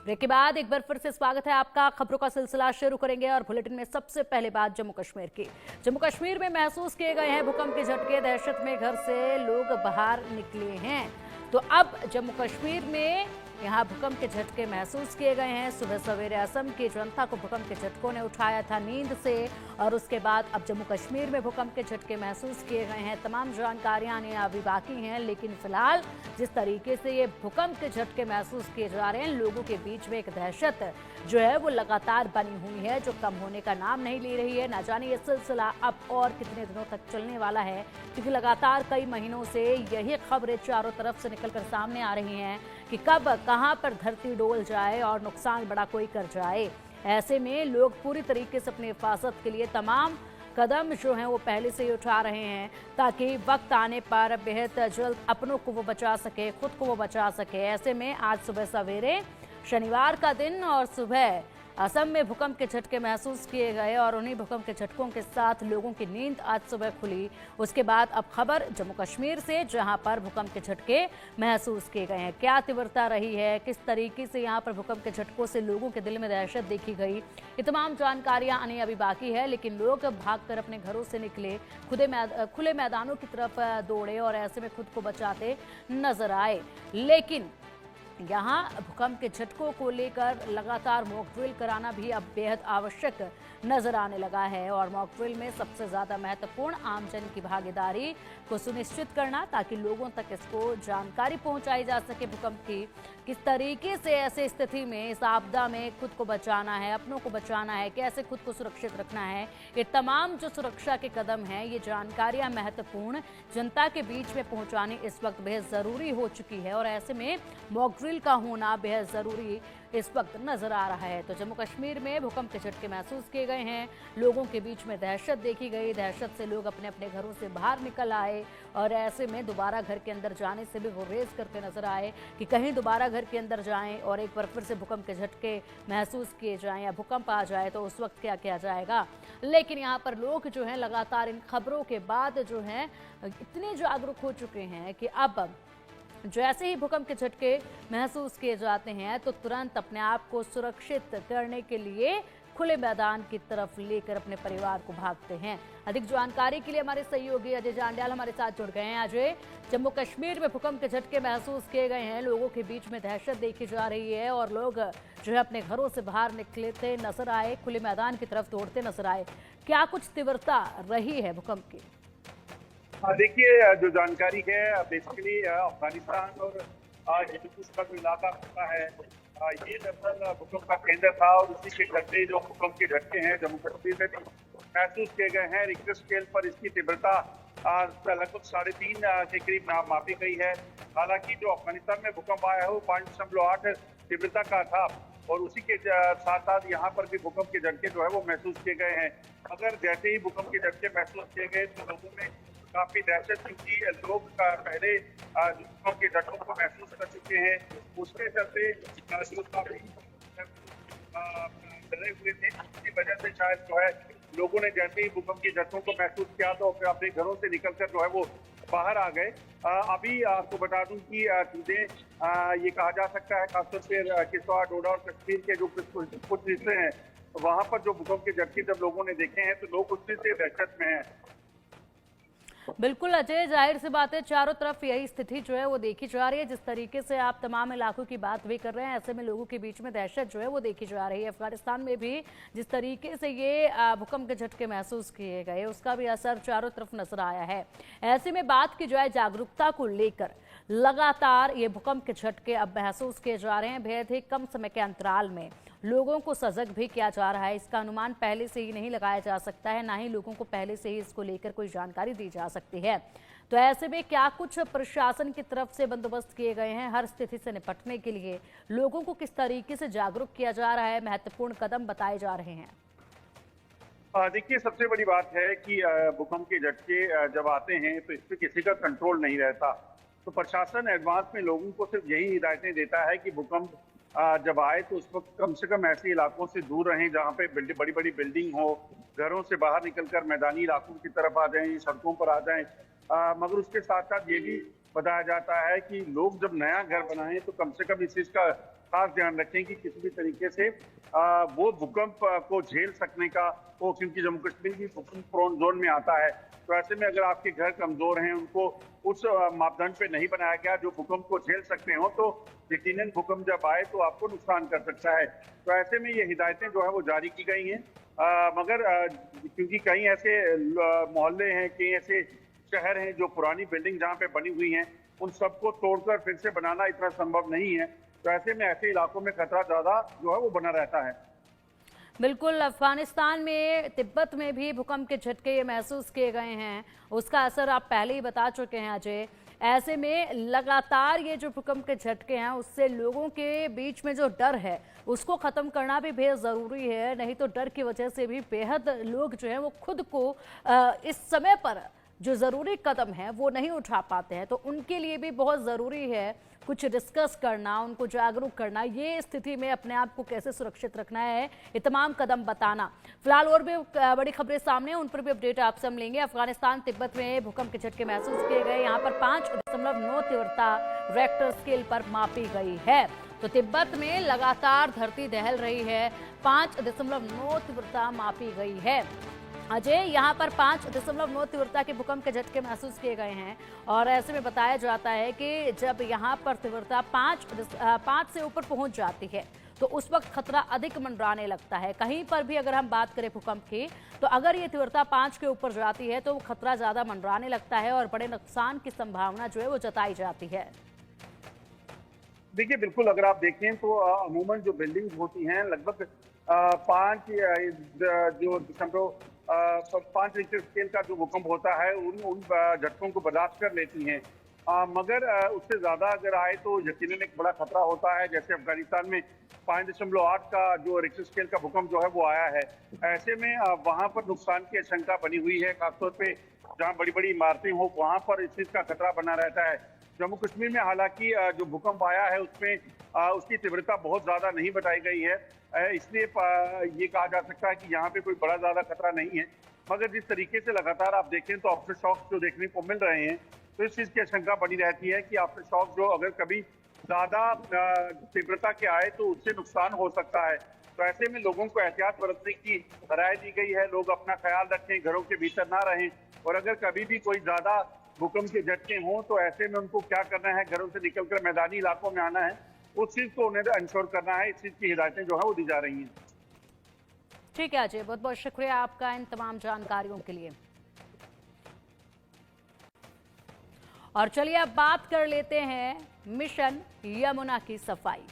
Break के बाद एक बार फिर से स्वागत है आपका। खबरों का सिलसिला शुरू करेंगे और बुलेटिन में सबसे पहले बात जम्मू कश्मीर की। जम्मू कश्मीर में महसूस किए गए हैं भूकंप के झटके। दहशत में घर से लोग बाहर निकले हैं। तो अब जम्मू कश्मीर में यहाँ भूकंप के झटके महसूस किए गए हैं। सुबह सवेरे असम की जनता को भूकंप के झटकों ने उठाया था नींद से, और उसके बाद अब जम्मू कश्मीर में भूकंप के झटके महसूस किए गए हैं। तमाम जानकारियां आने अभी बाकी हैं, लेकिन फिलहाल जिस तरीके से ये भूकंप के झटके महसूस किए जा रहे हैं, लोगों के बीच में एक दहशत जो है वो लगातार बनी हुई है, जो कम होने का नाम नहीं ले रही है। ना जाने ये सिलसिला अब और कितने दिनों तक चलने वाला है, क्योंकि लगातार कई महीनों से यही खबरें चारों तरफ से निकलकर सामने आ रही हैं कि कब कहां पर धरती डोल जाए और नुकसान बड़ा कोई कर जाए। ऐसे में लोग पूरी तरीके से अपनी हिफाजत के लिए तमाम कदम जो हैं वो पहले से ही उठा रहे हैं, ताकि वक्त आने पर बेहद जल्द अपनों को वो बचा सके, खुद को वो बचा सके। ऐसे में आज सुबह सवेरे शनिवार का दिन और सुबह असम में भूकंप के झटके महसूस किए गए, और उन्हीं भूकंप के झटकों के साथ लोगों की नींद आज सुबह खुली। उसके बाद अब खबर जम्मू कश्मीर से, जहां पर भूकंप के झटके महसूस किए गए हैं। क्या तीव्रता रही है, किस तरीके से यहां पर भूकंप के झटकों से लोगों के दिल में दहशत देखी गई, ये तमाम जानकारियां आनी अभी बाकी है। लेकिन लोग भागकर अपने घरों से निकले, खुले मैदानों की तरफ दौड़े और ऐसे में खुद को बचाते नजर आए। लेकिन यहाँ भूकंप के झटकों को लेकर लगातार मॉक ड्रिल कराना भी अब बेहद आवश्यक नजर आने लगा है, और मॉक ड्रिल में सबसे ज्यादा महत्वपूर्ण आमजन की भागीदारी को सुनिश्चित करना, ताकि लोगों तक इसको जानकारी पहुंचाई जा सके भूकंप की, किस तरीके से ऐसे स्थिति में, इस आपदा में खुद को बचाना है, अपनों को बचाना है, कैसे खुद को सुरक्षित रखना है। ये तमाम जो सुरक्षा के कदम हैं, ये जानकारियां महत्वपूर्ण जनता के बीच में पहुंचानी इस वक्त बेहद जरूरी हो चुकी है, और ऐसे में मॉक ड्रिल का होना बेहद जरूरी इस वक्त नजर आ रहा है। तो जम्मू कश्मीर में भूकंप के झटके महसूस किए गए हैं, लोगों के बीच में दहशत देखी गई। दहशत से लोग अपने अपने घरों से बाहर निकल आए, और ऐसे में दोबारा घर के अंदर जाने से भी गुरेज करते नजर आए कि कहीं दोबारा घर के अंदर जाएं और एक बार फिर से भूकंप के झटके महसूस किए जाएं या भूकंप आ जाए तो उस वक्त क्या किया जाएगा। लेकिन यहाँ पर लोग जो हैं लगातार इन खबरों के बाद जो हैं इतने जागरूक हो चुके हैं कि अब जैसे ही भूकंप के झटके महसूस किए जाते हैं तो तुरंत अपने आप को सुरक्षित करने के लिए खुले मैदान की तरफ लेकर अपने परिवार को भागते हैं। अधिक जानकारी के लिए हमारे सहयोगी अजय जांड्याल हमारे साथ जुड़ गए हैं। अजय, जम्मू कश्मीर में भूकंप के झटके महसूस किए गए हैं, लोगों के बीच में दहशत देखी जा रही है, और लोग जो है अपने घरों से बाहर निकलते नजर आए, खुले मैदान की तरफ दौड़ते नजर आए। क्या कुछ तीव्रता रही है भूकंप की? देखिए, जो जानकारी है बेसिकली अफगानिस्तान और का जो इलाका होता है, ये दरअसल भूकंप का केंद्र था, और उसी के चलते जो भूकंप के झटके हैं जम्मू कश्मीर में भी महसूस किए गए हैं। रिक्टर स्केल पर इसकी तीव्रता लगभग 3.5 के करीब मापी गई है। हालांकि जो अफगानिस्तान में भूकंप आया है वो 5.8 तीव्रता का था, और उसी के साथ साथ यहाँ पर भी भूकंप के झटके जो है वो महसूस किए गए हैं। अगर जैसे ही भूकंप के झटके महसूस किए गए तो लोगों में काफी दहशत, क्योंकि लोग पहले भूकंप के झटकों को महसूस कर चुके हैं, उसके चलते काफी डरे हुए थे। इसकी वजह से शायद जो है लोगों ने जैसे ही भूकंप के झटकों को महसूस किया तो फिर अपने घरों से निकलकर जो है वो बाहर आ गए। अभी आपको बता दूं कि चीजें ये कहा जा सकता है, खासतौर पर किश्तवाड़, डोडा और कश्मीर के जो कुछ हिस्से हैं, वहां पर जो भूकंप के झटके जब लोगों ने देखे हैं तो लोग उसमें से दहशत में हैं। बिल्कुल अजय, जाहिर सी बात है चारों तरफ यही स्थिति जो है वो देखी जा रही है। जिस तरीके से आप तमाम इलाकों की बात भी कर रहे हैं, ऐसे में लोगों के बीच में दहशत जो है वो देखी जा रही है। अफगानिस्तान में भी जिस तरीके से ये भूकंप के झटके महसूस किए गए, उसका भी असर चारों तरफ नजर आया है। ऐसे में बात की जाए जागरूकता को लेकर, लगातार ये भूकंप के झटके अब महसूस किए जा रहे हैं। बेहद ही कम समय के अंतराल में लोगों को सजग भी किया जा रहा है। इसका अनुमान पहले से ही नहीं लगाया जा सकता है, ना ही लोगों को पहले से ही इसको लेकर कोई जानकारी दी जा सकती है। तो ऐसे में क्या कुछ प्रशासन की तरफ से बंदोबस्त किए गए हैं हर स्थिति से निपटने के लिए? लोगों को किस तरीके से जागरूक किया जा रहा है? महत्वपूर्ण कदम बताए जा रहे हैं? देखिए, सबसे बड़ी बात है कि भूकंप के झटके जब आते हैं तो इस पर किसी का कंट्रोल नहीं रहता। तो प्रशासन एडवांस में लोगों को सिर्फ यही हिदायतें देता है कि भूकंप जब आए तो उस वक्त कम से कम ऐसे इलाकों से दूर रहें जहाँ पे बड़ी बड़ी बिल्डिंग हो, घरों से बाहर निकलकर मैदानी इलाकों की तरफ आ जाएं, सड़कों पर आ जाएं। मगर उसके साथ साथ ये भी बताया जाता है कि लोग जब नया घर बनाएं तो कम से कम इस चीज का खास ध्यान रखें कि किसी भी तरीके से वो भूकंप को झेल सकने का वो, क्योंकि जम्मू कश्मीर भी भूकंप प्रोन जोन में आता है। तो ऐसे में अगर आपके घर कमजोर हैं, उनको उस मापदंड पे नहीं बनाया गया जो भूकंप को झेल सकते हो, तो यकीनन भूकंप जब आए तो आपको नुकसान कर सकता है। तो ऐसे में ये हिदायतें जो है वो जारी की गई हैं। मगर क्योंकि कई ऐसे मोहल्ले हैं, कई ऐसे शहर हैं जो पुरानी बिल्डिंग जहाँ पे बनी हुई हैं, उन सबको तोड़कर फिर से बनाना इतना संभव नहीं है। तो ऐसे में ऐसे इलाकों में खतरा ज्यादा जो है वो बना रहता है। बिल्कुल, अफगानिस्तान में, तिब्बत में भी भूकंप के झटके महसूस किए गए हैं। उसका असर आप पहले ही बता चुके हैं अजय। ऐसे में लगातार ये जो भूकंप के झटके हैं, उससे लोगों के बीच में जो डर है उसको खत्म करना भी बेहद ज़रूरी है। नहीं तो डर की वजह से भी बेहद लोग जो हैं वो खुद को इस समय पर जो ज़रूरी कदम है वो नहीं उठा पाते हैं। तो उनके लिए भी बहुत ज़रूरी है कुछ डिस्कस करना, उनको जागरूक करना, ये स्थिति में अपने आप को कैसे सुरक्षित रखना है, ये तमाम कदम बताना। फिलहाल और भी बड़ी खबरें सामने हैं, उन पर भी अपडेट आपसे हम लेंगे। अफगानिस्तान तिब्बत में भूकंप के झटके महसूस किए गए। यहाँ पर 5.9 तीव्रता रेक्टर स्केल पर मापी गई है। तो तिब्बत में लगातार धरती दहल रही है। 5.9 तीव्रता मापी गई है। अजय, यहाँ पर 5.9 तीव्रता के भूकंप के झटके महसूस किए गए हैं और ऐसे में बताया जाता है कि जब यहाँ पर तीव्रता 5 से ऊपर पहुंच जाती है तो उस वक्त खतरा अधिक मंडराने लगता है। कहीं पर भी अगर हम बात करें भूकंप की, तो अगर ये तीव्रता 5 के ऊपर जाती है तो खतरा ज्यादा मंडराने लगता है और बड़े नुकसान की संभावना जो है वो जताई जाती है। देखिए, बिल्कुल अगर आप देखें तो अमूमन जो बिल्डिंग होती हैं लगभग 5 जो दशमलव 5 रिक्टर स्केल का जो भूकंप होता है उन झटकों को बर्दाश्त कर लेती हैं। मगर उससे ज्यादा अगर आए तो यकीनन एक बड़ा खतरा होता है। जैसे अफगानिस्तान में 5.8 का जो रिक्टर स्केल का भूकंप जो है वो आया है। ऐसे में वहां पर नुकसान की आशंका बनी हुई है, खासतौर पे जहाँ बड़ी बड़ी इमारतें हो वहां पर इस चीज का खतरा बना रहता है। जम्मू कश्मीर में हालांकि जो भूकंप आया है उसमें उसकी तीव्रता बहुत ज्यादा नहीं बताई गई है, इसलिए ये कहा जा सकता है कि यहाँ पे कोई बड़ा ज्यादा खतरा नहीं है। मगर जिस तरीके से लगातार आप देखें तो आफ्टर शॉक जो देखने को मिल रहे हैं, तो इस चीज की आशंका बनी रहती है कि आफ्टर शॉक जो अगर कभी ज्यादा तीव्रता के आए तो उससे नुकसान हो सकता है। तो ऐसे में लोगों को एहतियात बरतने की राय दी गई है। लोग अपना ख्याल रखें, घरों के भीतर ना रहें, और अगर कभी भी कोई ज्यादा भूकंप के झटके हों तो ऐसे में उनको क्या करना है, घरों से निकलकर मैदानी इलाकों में आना है, उस चीज को उन्हें इंश्योर करना है। इस चीज की हिदायतें जो है वो दी जा रही हैं। ठीक है अजय, बहुत बहुत शुक्रिया आपका इन तमाम जानकारियों के लिए। और चलिए अब बात कर लेते हैं मिशन यमुना की सफाई।